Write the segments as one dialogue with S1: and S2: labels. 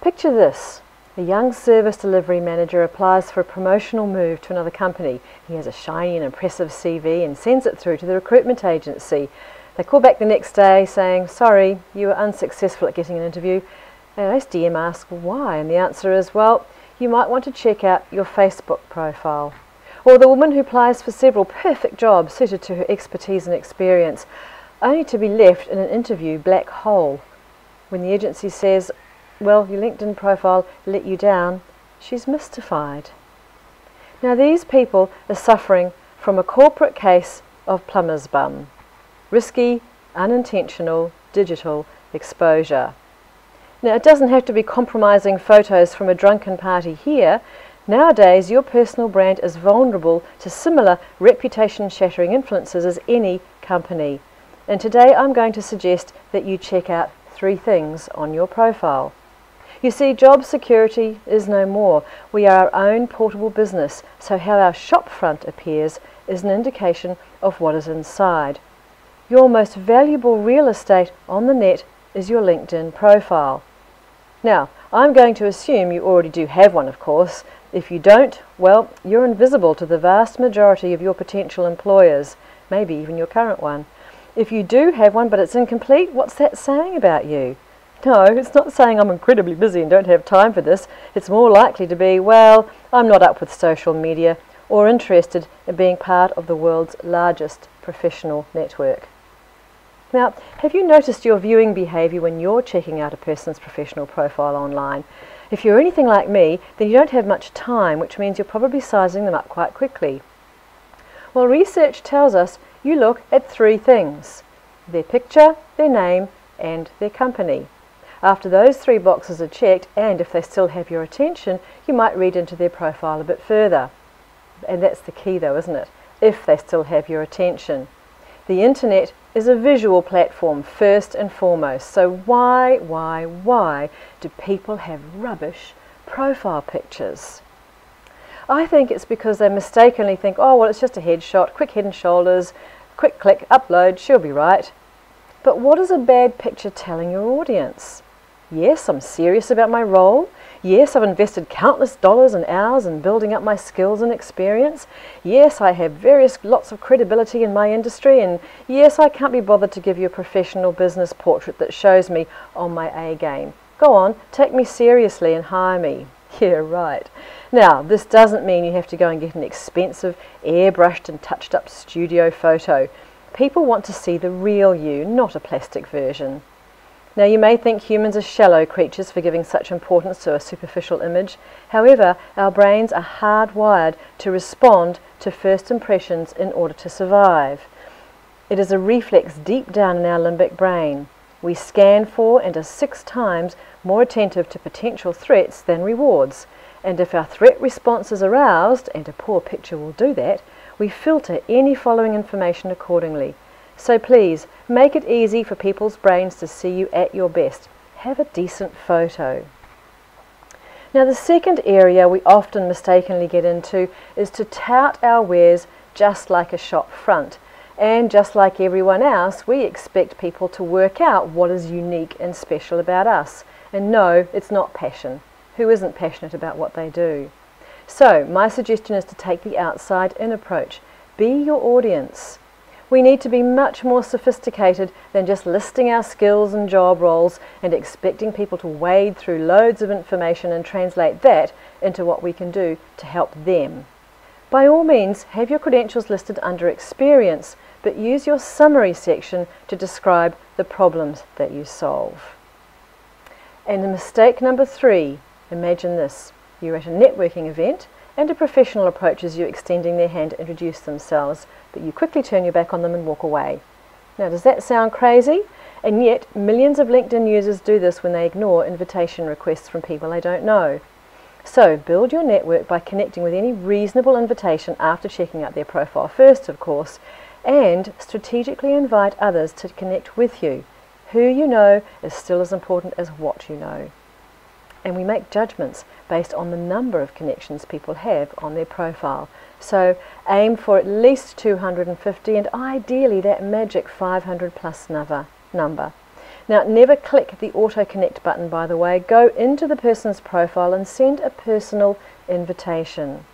S1: Picture this. A young service delivery manager applies for a promotional move to another company. He has a shiny and impressive CV and sends it through to the recruitment agency. They call back the next day saying, sorry, you were unsuccessful at getting an interview. And SDM asks why, and the answer is, well, you might want to check out your Facebook profile. Or the woman who applies for several perfect jobs suited to her expertise and experience, only to be left in an interview black hole. When the agency says, well, your LinkedIn profile let you down, she's mystified. Now these people are suffering from a corporate case of plumber's bum. Risky, unintentional, digital exposure. Now it doesn't have to be compromising photos from a drunken party here. Nowadays your personal brand is vulnerable to similar reputation-shattering influences as any company. And today I'm going to suggest that you check out 3 things on your profile. You see, job security is no more. We are our own portable business, so how our shop front appears is an indication of what is inside. Your most valuable real estate on the net is your LinkedIn profile. Now, I'm going to assume you already do have one, of course. If you don't, well, you're invisible to the vast majority of your potential employers, maybe even your current one. If you do have one but it's incomplete, what's that saying about you? No, it's not saying I'm incredibly busy and don't have time for this. It's more likely to be, well, I'm not up with social media or interested in being part of the world's largest professional network. Now, have you noticed your viewing behaviour when you're checking out a person's professional profile online? If you're anything like me, then you don't have much time, which means you're probably sizing them up quite quickly. Well, research tells us you look at 3 things: their picture, their name, and their company. After those 3 boxes are checked, and if they still have your attention, you might read into their profile a bit further. And that's the key though, isn't it? If they still have your attention. The internet is a visual platform first and foremost, so why do people have rubbish profile pictures? I think it's because they mistakenly think, oh well, it's just a headshot, quick head and shoulders, quick click, upload, she'll be right. But what is a bad picture telling your audience? Yes, I'm serious about my role. Yes, I've invested countless dollars and hours in building up my skills and experience. Yes, I have lots of credibility in my industry, and yes, I can't be bothered to give you a professional business portrait that shows me on my A game. Go on, take me seriously and hire me. Yeah, right. Now, this doesn't mean you have to go and get an expensive, airbrushed and touched up studio photo. People want to see the real you, not a plastic version. Now, you may think humans are shallow creatures for giving such importance to a superficial image. However, our brains are hardwired to respond to first impressions in order to survive. It is a reflex deep down in our limbic brain. We scan for and are 6 times more attentive to potential threats than rewards. And if our threat response is aroused, and a poor picture will do that, we filter any following information accordingly. So please, make it easy for people's brains to see you at your best. Have a decent photo. Now, the second area we often mistakenly get into is to tout our wares just like a shop front. And just like everyone else, we expect people to work out what is unique and special about us. And no, it's not passion. Who isn't passionate about what they do? So, my suggestion is to take the outside-in approach. Be your audience. We need to be much more sophisticated than just listing our skills and job roles and expecting people to wade through loads of information and translate that into what we can do to help them. By all means, have your credentials listed under experience, but use your summary section to describe the problems that you solve. And mistake number 3, imagine this. You're at a networking event and a professional approaches you extending their hand to introduce themselves, but you quickly turn your back on them and walk away. Now, does that sound crazy? And yet, millions of LinkedIn users do this when they ignore invitation requests from people they don't know. So, build your network by connecting with any reasonable invitation after checking out their profile first, of course, and strategically invite others to connect with you. Who you know is still as important as what you know. And we make judgments based on the number of connections people have on their profile. So aim for at least 250 and ideally that magic 500 plus number. Now, never click the auto connect button, by the way. Go into the person's profile and send a personal invitation.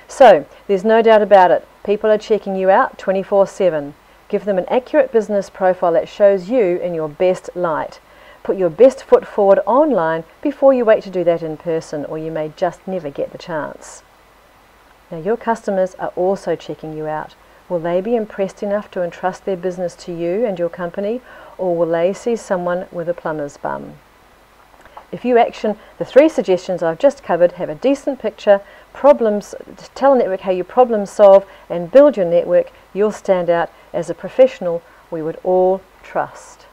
S1: So, there's no doubt about it. People are checking you out 24/7. Give them an accurate business profile that shows you in your best light. Put your best foot forward online before you wait to do that in person, or you may just never get the chance. Now, your customers are also checking you out. Will they be impressed enough to entrust their business to you and your company, or will they see someone with a plumber's bum? If you action the 3 suggestions I've just covered, have a decent picture, tell a network how you problem solve and build your network, you'll stand out as a professional we would all trust.